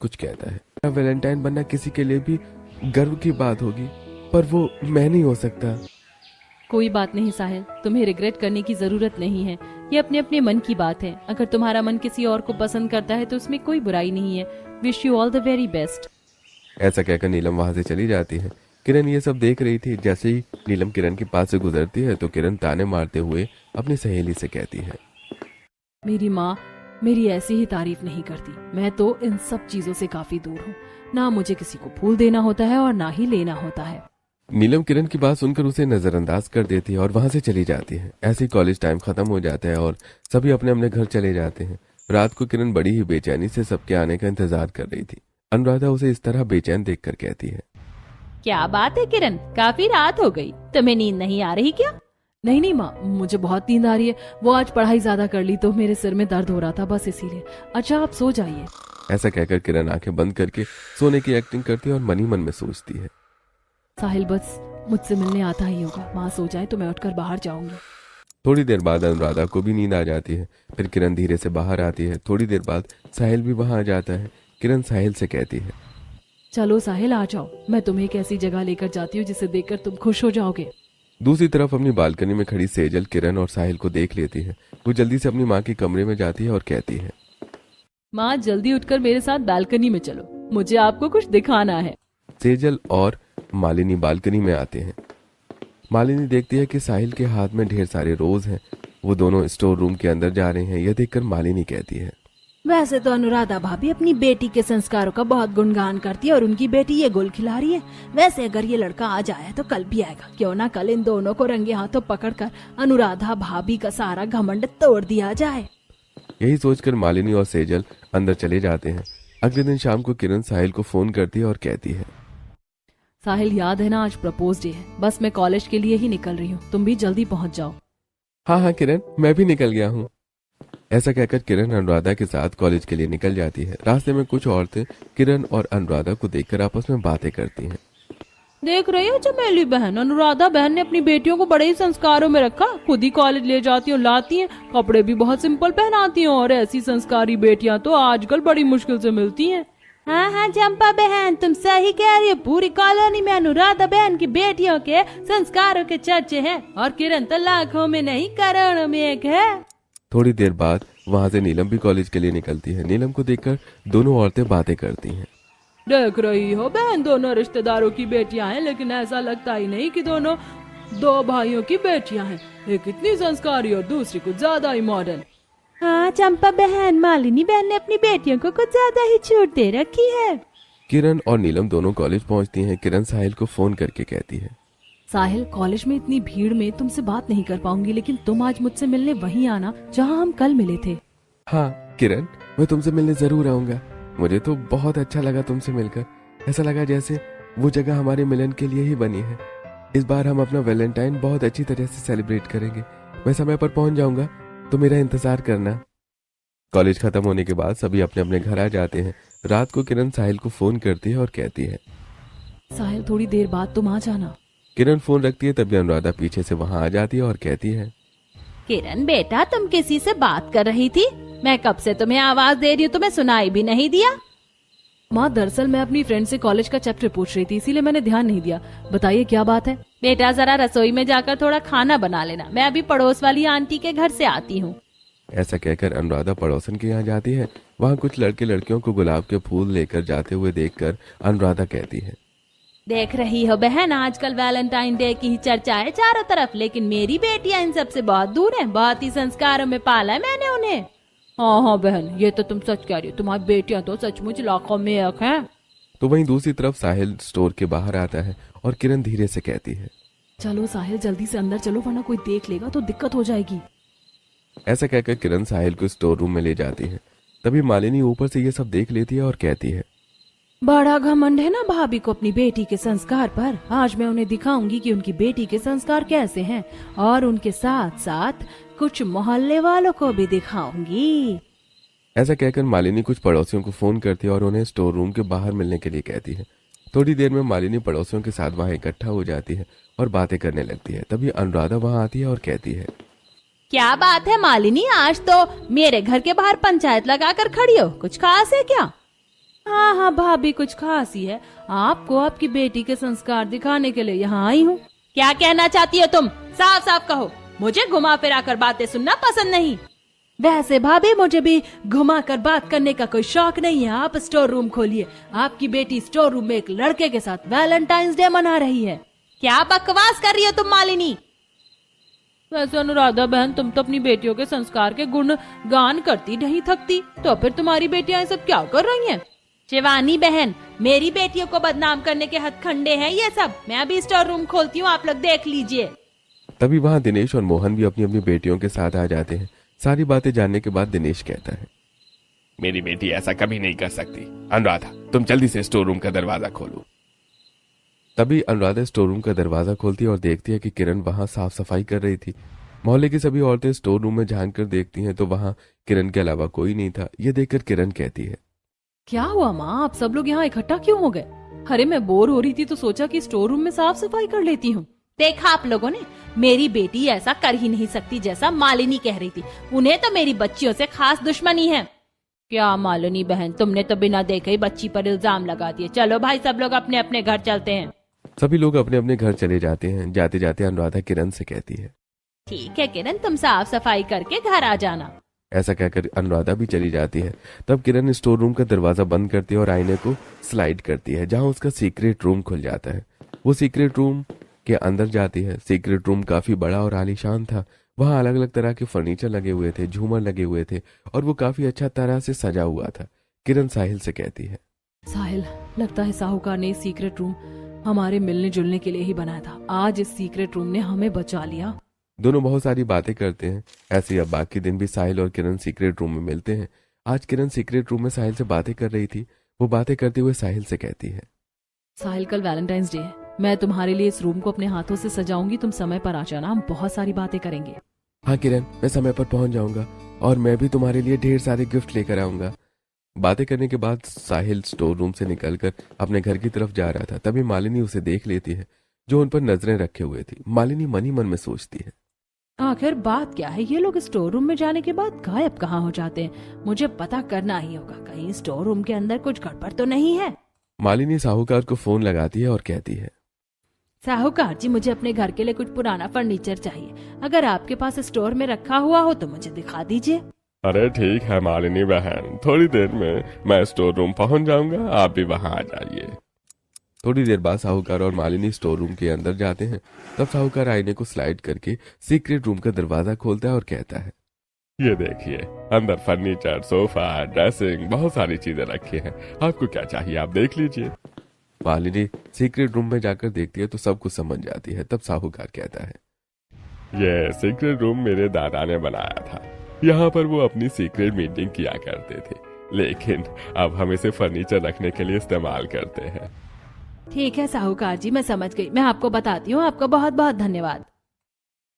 कुछ कहता है। वैलेंटाइन बनना किसी के लिए भी गर्व की बात होगी, पर वो मैं नहीं हो सकता। कोई बात नहीं साहिल, तुम्हें रिग्रेट करने की जरूरत नहीं है। ये अपने अपने मन की बात है। अगर तुम्हारा मन किसी और को पसंद करता है तो उसमें कोई बुराई नहीं है। Wish you all the very best. ऐसा कहकर नीलम वहां से चली जाती है। किरण ये सब देख रही थी। जैसे ही नीलम किरण के पास से गुजरती है तो किरण ताने मारते हुए अपनी सहेली से कहती है, मेरी माँ मेरी ऐसी ही तारीफ नहीं करती। मैं तो इन सब चीजों से काफी दूर हूँ। ना मुझे किसी को फूल देना होता है और ना ही लेना होता है। नीलम किरण की बात सुनकर उसे नजरअंदाज कर देती है और वहां से चली जाती है। ऐसे ही कॉलेज टाइम खत्म हो जाता है और सभी अपने अपने घर चले जाते हैं। रात को किरण बड़ी ही बेचैनी से सबके आने का इंतजार कर रही थी। अनुराधा उसे इस तरह बेचैन देखकर कहती है, क्या बात है किरण, काफी रात हो गई, तुम्हें नींद नहीं आ रही क्या? नहीं नहीं माँ, मुझे बहुत नींद आ रही है। वो आज पढ़ाई ज्यादा कर ली तो मेरे सिर में दर्द हो रहा था, बस इसीलिए। अच्छा आप सो जाइए। ऐसा कहकर किरण आंखें बंद करके सोने की एक्टिंग करती है और मन ही मन में सोचती है, साहिल बस मुझसे मिलने आता ही होगा। माँ सो जाए तो मैं उठकर बाहर जाऊंगी। थोड़ी देर बाद अनुराधा को भी नींद आ जाती है। फिर किरण धीरे से बाहर आती है। थोड़ी देर बाद साहिल भी वहां आ जाता है। किरण साहिल से कहती है, चलो साहिल आ जाओ, मैं तुम्हें एक ऐसी जगह लेकर जाती हूँ जिसे देखकर तुम खुश हो जाओगे। दूसरी तरफ अपनी बालकनी में खड़ी सेजल किरण और साहिल को देख लेती है। वो जल्दी से अपनी माँ के कमरे में जाती है और कहती है, माँ जल्दी उठकर मेरे साथ बालकनी में चलो, मुझे आपको कुछ दिखाना है। सेजल और मालिनी बालकनी में आते हैं। मालिनी देखती है कि साहिल के हाथ में ढेर सारे रोज हैं। वो दोनों स्टोर रूम के अंदर जा रहे हैं। यह देखकर मालिनी कहती है, वैसे तो अनुराधा भाभी अपनी बेटी के संस्कारों का बहुत गुणगान करती है और उनकी बेटी ये गुल खिला रही है। वैसे अगर ये लड़का आ जाए तो कल भी आएगा। क्यों ना कल इन दोनों को रंगे हाथों पकड़कर अनुराधा भाभी का सारा घमंड तोड़ दिया जाए। यही सोचकर मालिनी और सेजल अंदर चले जाते हैं। अगले दिन शाम को किरण साहिल को फोन करती है और कहती है, साहिल याद है ना, आज प्रपोज डे है। बस मैं कॉलेज के लिए ही निकल रही हूँ, तुम भी जल्दी पहुँच जाओ। हाँ हाँ किरण, मैं भी निकल गया हूँ। ऐसा कहकर किरण अनुराधा के साथ कॉलेज के लिए निकल जाती है। रास्ते में कुछ औरतें किरण और अनुराधा को देखकर आपस में बातें करती हैं। देख रही हो चमेली बहन, अनुराधा बहन ने अपनी बेटियों को बड़े ही संस्कारों में रखा। खुद ही कॉलेज ले जाती और लाती हैं। कपड़े भी बहुत सिंपल पहनाती हैं और ऐसी संस्कारी बेटियां तो आजकल बड़ी मुश्किल से मिलती हैं। हाँ हाँ चंपा बहन, तुम सही कह रही हो। पूरी कॉलोनी में अनुराधा बहन की बेटियों के संस्कारों के चर्चे हैं और किरण तो लाखों में नहीं करोड़ों में एक है। थोड़ी देर बाद वहां से नीलम भी कॉलेज के लिए निकलती है। नीलम को देखकर दोनों औरतें बातें करती हैं। देख रही हो बहन, दोनों रिश्तेदारों की बेटियां हैं, लेकिन ऐसा लगता ही नहीं कि दोनों दो भाइयों की बेटियां हैं। एक इतनी संस्कारी और दूसरी कुछ ज्यादा ही मॉडर्न। हाँ चंपा बहन, मालिनी बहन ने अपनी बेटियों को कुछ ज्यादा ही छूट दे रखी है। किरण और नीलम दोनों कॉलेज पहुंचती हैं। किरण साहिल को फोन करके कहती है, साहिल कॉलेज में इतनी भीड़ में तुमसे बात नहीं कर पाऊंगी, लेकिन तुम आज मुझसे मिलने वहीं आना जहाँ हम कल मिले थे। हाँ किरण, मैं तुमसे मिलने जरूर आऊंगा। मुझे तो बहुत अच्छा लगा तुमसे मिलकर। ऐसा लगा जैसे वो जगह हमारे मिलन के लिए ही बनी है। इस बार हम अपना वैलेंटाइन बहुत अच्छी तरह से सेलिब्रेट करेंगे। मैं समय पर पहुंच जाऊंगा तो मेरा इंतजार करना। कॉलेज खत्म होने के बाद सभी अपने अपने घर आ जाते हैं। रात को किरण साहिल को फोन करती है और कहती है, साहिल थोड़ी देर बाद तुम आ जाना। किरण फोन रखती है। तभी अनुराधा पीछे से वहां आ जाती है और कहती है, किरण बेटा, तुम किसी से बात कर रही थी? मैं कब से तुम्हें आवाज दे रही हूँ, तुम्हें सुनाई भी नहीं दिया? माँ दरअसल मैं अपनी फ्रेंड से कॉलेज का चैप्टर पूछ रही थी, इसीलिए मैंने ध्यान नहीं दिया। बताइए क्या बात है? बेटा जरा रसोई में जाकर थोड़ा खाना बना लेना, मैं अभी पड़ोस वाली आंटी के घर से आती हूँ। ऐसा कहकर अनुराधा पड़ोसन के यहाँ जाती है। वहाँ कुछ लड़के लड़कियों को गुलाब के फूल लेकर जाते हुए देखकर अनुराधा कहती है, देख रही हो बहन, आजकल वैलेंटाइन डे की ही चर्चा है चारों तरफ, लेकिन मेरी बेटियां इन सबसे बहुत दूर हैं। बहुत ही संस्कारों में पाला है मैंने उन्हें। हाँ हाँ बहन, ये तो तुम सच कह रही हो। तुम्हारी बेटियां तो सचमुच लाखों में एक हैं। तो वहीं दूसरी तरफ साहिल स्टोर के बाहर आता है और किरण धीरे से कहती है, चलो साहिल जल्दी से अंदर चलो, वरना कोई देख लेगा तो दिक्कत हो जाएगी। ऐसा कहकर किरण साहिल को स्टोर रूम में ले जाती है। तभी मालिनी ऊपर से ये सब देख लेती है और कहती है, बड़ा घमंड है ना भाभी को अपनी बेटी के संस्कार पर। आज मैं उन्हें दिखाऊंगी कि उनकी बेटी के संस्कार कैसे हैं, और उनके साथ साथ कुछ मोहल्ले वालों को भी दिखाऊंगी। ऐसा कहकर मालिनी कुछ पड़ोसियों को फोन करती है और उन्हें स्टोर रूम के बाहर मिलने के लिए कहती है। थोड़ी देर में मालिनी पड़ोसियों के साथ वहां इकट्ठा हो जाती है और बातें करने लगती है। तभी अनुराधा वहां आती है और कहती है, क्या बात है मालिनी, आज तो मेरे घर के बाहर पंचायत लगाकर खड़ी हो, कुछ खास है क्या? हाँ हाँ भाभी, कुछ खास ही है। आपको आपकी बेटी के संस्कार दिखाने के लिए यहाँ आई हूँ। क्या कहना चाहती हो तुम? साफ साफ कहो, मुझे घुमा फिरा कर बातें सुनना पसंद नहीं। वैसे भाभी, मुझे भी घुमा कर बात करने का कोई शौक नहीं है। आप स्टोर रूम खोलिए। आपकी बेटी स्टोर रूम में एक लड़के के साथ वैलेंटाइंस डे मना रही है। क्या बकवास कर रही हो तुम मालिनी? वैसे अनुराधा बहन, तुम तो अपनी बेटियों के संस्कार के गुण गान करती नहीं थकती, तो फिर तुम्हारी बेटियां सब क्या कर रही हैं? शिवानी बहन, मेरी बेटियों को बदनाम करने के हथकंडे हैं ये सब। मैं अभी स्टोर रूम खोलती हूँ, आप लोग देख लीजिए। तभी वहाँ दिनेश और मोहन भी अपनी अपनी बेटियों के साथ आ जाते हैं। सारी बातें जानने के बाद दिनेश कहता है, मेरी बेटी ऐसा कभी नहीं कर सकती। अनुराधा, तुम जल्दी से स्टोर रूम का दरवाजा खोलो। तभी अनुराधा स्टोर रूम का दरवाजा खोलती है और देखती है कि किरण वहां साफ सफाई कर रही थी। मोहल्ले की सभी औरतें स्टोर रूम में झांक कर देखती हैं तो वहां किरण के अलावा कोई नहीं था। ये देखकर किरण कहती है, क्या हुआ माँ, आप सब लोग यहाँ इकट्ठा क्यों हो गए? अरे मैं बोर हो रही थी तो सोचा कि स्टोर रूम में साफ सफाई कर लेती हूँ। देखा आप लोगों ने, मेरी बेटी ऐसा कर ही नहीं सकती जैसा मालिनी कह रही थी। उन्हें तो मेरी बच्चियों से खास दुश्मनी है। क्या मालिनी बहन, तुमने तो बिना देखे ही बच्ची पर इल्जाम लगा दिए। चलो भाई, सब लोग अपने अपने घर चलते हैं। सभी लोग अपने अपने घर चले जाते हैं। जाते जाते अनुराधा किरण से कहती है, ठीक है किरण, तुम साफ सफाई करके घर आ जाना। ऐसा कहकर अनुराधा भी चली जाती है। तब किरण स्टोर रूम का दरवाजा बंद करती है और आईने को स्लाइड करती है, जहां उसका सीक्रेट रूम खुल जाता है। वो सीक्रेट रूम के अंदर जाती है। सीक्रेट रूम काफी बड़ा और आलीशान था। वहां अलग अलग तरह के फर्नीचर लगे हुए थे, झूमर लगे हुए थे और वो काफी अच्छा तरह से सजा हुआ था। किरण साहिल से कहती है, साहिल, लगता है साहूकार ने इस सीक्रेट रूम हमारे मिलने जुलने के लिए ही बनाया था। आज इस सीक्रेट रूम ने हमें बचा लिया। दोनों बहुत सारी बातें करते हैं। ऐसे ही अब बाकी दिन भी साहिल और किरण सीक्रेट रूम में मिलते हैं। आज किरण सीक्रेट रूम में साहिल से बातें कर रही थी। वो बातें करते हुए साहिल से कहती है, साहिल, कल वैलेंटाइंस डे है। मैं तुम्हारे लिए इस रूम को अपने हाथों से सजाऊंगी। तुम समय पर आ जाना, हम बहुत सारी बातें करेंगे। हाँ किरण, मैं समय पर पहुंच जाऊंगा और मैं भी तुम्हारे लिए ढेर सारे गिफ्ट लेकर आऊंगा। बातें करने के बाद साहिल स्टोर रूम से निकलकर अपने घर की तरफ जा रहा था। तभी मालिनी उसे देख लेती है, जो उन पर नजरें रखे हुए थी। मालिनी मन ही मन में सोचती है, आखिर बात क्या है? ये लोग स्टोर रूम में जाने के बाद गायब कहाँ हो जाते हैं? मुझे पता करना ही होगा। कहीं स्टोर रूम के अंदर कुछ गड़बड़ तो नहीं है। मालिनी साहूकार को फोन लगाती है और कहती है, साहूकार जी, मुझे अपने घर के लिए कुछ पुराना फर्नीचर चाहिए। अगर आपके पास स्टोर में रखा हुआ हो तो मुझे दिखा दीजिए। अरे ठीक है मालिनी बहन, थोड़ी देर में मैं स्टोर रूम पहुंच जाऊंगा, आप भी वहां आ जाइए। थोड़ी देर बाद साहूकार और मालिनी स्टोर रूम के अंदर जाते हैं। तब साहूकार आईने को स्लाइड करके सीक्रेट रूम का दरवाजा खोलता है और कहता है, ये देखिए, अंदर फर्नीचर, सोफा, ड्रेसिंग, बहुत सारी चीजें रखी हैं। आपको क्या चाहिए आप देख लीजिए। मालिनी सीक्रेट रूम में जाकर देखती है तो सब कुछ समझ जाती है। तब साहूकार कहता है, ये सीक्रेट रूम मेरे दादा ने बनाया था। यहाँ पर वो अपनी सीक्रेट मीटिंग किया करते थे, लेकिन अब हम इसे फर्नीचर रखने के लिए इस्तेमाल करते हैं। ठीक है साहूकार जी, मैं समझ गई। मैं आपको बताती हूँ। आपका बहुत बहुत धन्यवाद।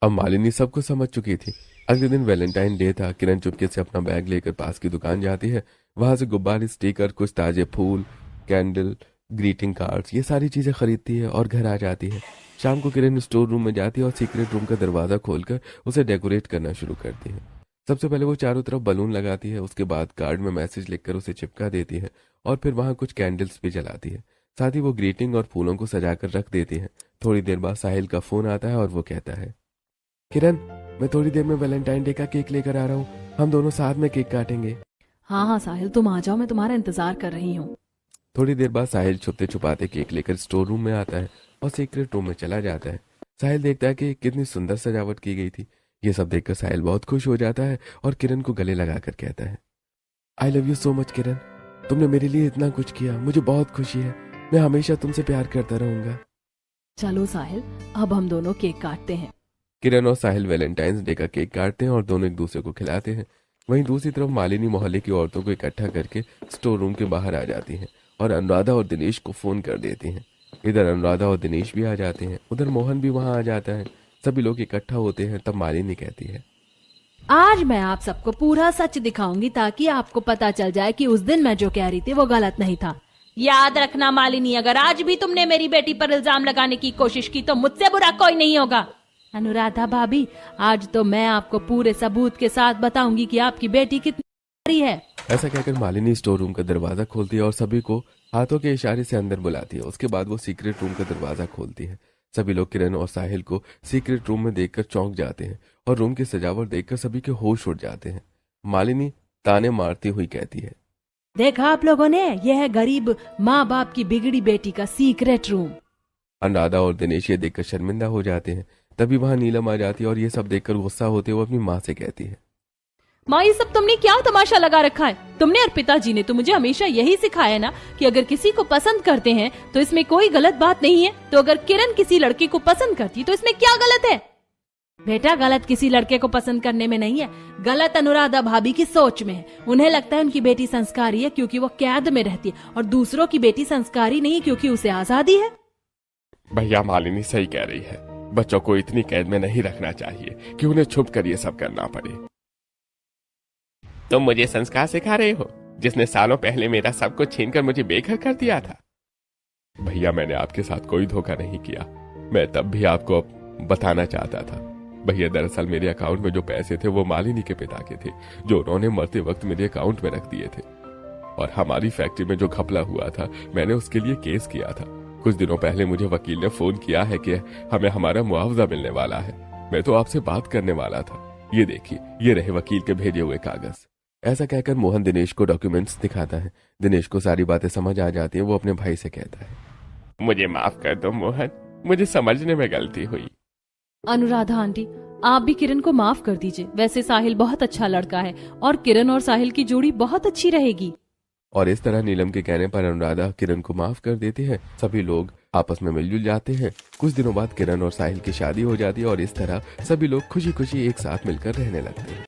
अब मालिनी सब कुछ समझ चुकी थी। अगले दिन वैलेंटाइन डे था। किरण चुपके से अपना बैग लेकर पास की दुकान जाती है। वहां से गुब्बारे, स्टिकर, कुछ ताजे फूल, कैंडल, ग्रीटिंग कार्ड्स, ये सारी चीजें खरीदती है और घर आ जाती है। शाम को किरण स्टोर रूम में जाती है और सीक्रेट रूम का दरवाजा खोलकर उसे डेकोरेट करना शुरू करती है। सबसे पहले वो चारों तरफ बलून लगाती है। उसके बाद कार्ड में मैसेज लिखकर उसे चिपका देती है और फिर वहां कुछ कैंडल्स भी जलाती है। साथ ही वो ग्रीटिंग और फूलों को सजाकर रख देती है। थोड़ी देर बाद साहिल का फोन आता है और वो कहता है, किरण, मैं थोड़ी देर में वैलेंटाइन डे का केक लेकर आ रहा हूँ। हम दोनों साथ में केक काटेंगे। हाँ हाँ साहिल, तुम आ जाओ, मैं तुम्हारा इंतजार कर रही हूँ। थोड़ी देर बाद साहिल छुपते छुपाते केक लेकर स्टोर रूम में आता है और सीक्रेट रूम में चला जाता है। साहिल देखता है कि कितनी सुंदर सजावट की गई थी। ये सब देखकर साहिल बहुत खुश हो जाता है और किरण को गले लगाकर कहता है, I love you so much Kiran, तुमने मेरे लिए इतना कुछ किया, मुझे बहुत खुशी है। मैं हमेशा तुमसे प्यार करता रहूंगा। चलो साहिल, अब हम दोनों केक काटते हैं। किरण और साहिल वैलेंटाइंस डे का केक काटते हैं और दोनों एक दूसरे को खिलाते हैं। वहीं दूसरी तरफ मालिनी मोहल्ले की औरतों को इकट्ठा करके स्टोर रूम के बाहर आ जाती हैं और अनुराधा और दिनेश को फोन कर देती हैं। इधर अनुराधा और दिनेश भी आ जाते हैं, उधर मोहन भी वहां आ जाता है। सभी लोग इकट्ठा होते हैं। तब मालिनी कहती है, आज मैं आप सबको पूरा सच दिखाऊंगी ताकि आपको पता चल जाए कि उस दिन मैं जो कह रही थी वो गलत नहीं था। याद रखना मालिनी, अगर आज भी तुमने मेरी बेटी पर इल्जाम लगाने की कोशिश की तो मुझसे बुरा कोई नहीं होगा। अनुराधा भाभी, आज तो मैं आपको पूरे सबूत के साथ बताऊंगी कि आपकी बेटी कितनी है। ऐसा कहकर मालिनी स्टोर रूम का दरवाजा खोलती है और सभी को हाथों के इशारे से अंदर बुलाती है। उसके बाद वो सीक्रेट रूम का दरवाजा खोलती है। सभी लोग किरण और साहिल को सीक्रेट रूम में देखकर चौंक जाते हैं और रूम की सजावट देखकर सभी के होश उड़ जाते हैं। मालिनी ताने मारती हुई कहती है, देखा आप लोगों ने, यह है गरीब माँ बाप की बिगड़ी बेटी का सीक्रेट रूम। अनुराधा और दिनेश ये देखकर शर्मिंदा हो जाते हैं। तभी वहां नीलम आ जाती है और ये सब देखकर गुस्सा होते हुए अपनी माँ से कहती है, माँ ये सब तुमने क्या तमाशा लगा रखा है? तुमने और पिताजी ने तो मुझे हमेशा यही सिखाया ना कि अगर किसी को पसंद करते हैं तो इसमें कोई गलत बात नहीं है। तो अगर किरण किसी लड़के को पसंद करती तो इसमें क्या गलत है? बेटा गलत किसी लड़के को पसंद करने में नहीं है, गलत अनुराधा भाभी की सोच में है। उन्हें लगता है उनकी बेटी संस्कारी है क्योंकि वो कैद में रहती है और दूसरों की बेटी संस्कारी नहीं क्योंकि उसे आजादी है। भैया मालिनी सही कह रही है, बच्चों को इतनी कैद में नहीं रखना चाहिए कि उन्हें छुप कर ये सब करना पड़े। तुम मुझे संस्कार सिखा रहे हो, जिसने सालों पहले मेरा सब कुछ छीनकर मुझे बेघर कर दिया था। भैया मैंने आपके साथ कोई धोखा नहीं किया, मैं तब भी आपको बताना चाहता था। भैया दरअसल मेरे अकाउंट में जो पैसे थे वो मालिनी के पिता के थे, जो उन्होंने मरते वक्त मेरे अकाउंट में रख दिए थे। और हमारी फैक्ट्री में जो घपला हुआ था मैंने उसके लिए केस किया था। कुछ दिनों पहले मुझे वकील ने फोन किया है कि हमें हमारा मुआवजा मिलने वाला है। मैं तो आपसे बात करने वाला था। ये देखिए, ये रहे वकील के भेजे हुए कागज। ऐसा कहकर मोहन दिनेश को डॉक्यूमेंट्स दिखाता है। दिनेश को सारी बातें समझ आ जाती हैं। वो अपने भाई से कहता है, मुझे माफ कर दो मोहन, मुझे समझने में गलती हुई। अनुराधा आंटी, आप भी किरण को माफ कर दीजिए। वैसे साहिल बहुत अच्छा लड़का है और किरण और साहिल की जोड़ी बहुत अच्छी रहेगी। और इस तरह नीलम के कहने पर अनुराधा किरण को माफ कर देती है। सभी लोग आपस में मिलजुल जाते हैं। कुछ दिनों बाद किरण और साहिल की शादी हो जाती है और इस तरह सभी लोग खुशी खुशी एक साथ मिलकर रहने लगते हैं।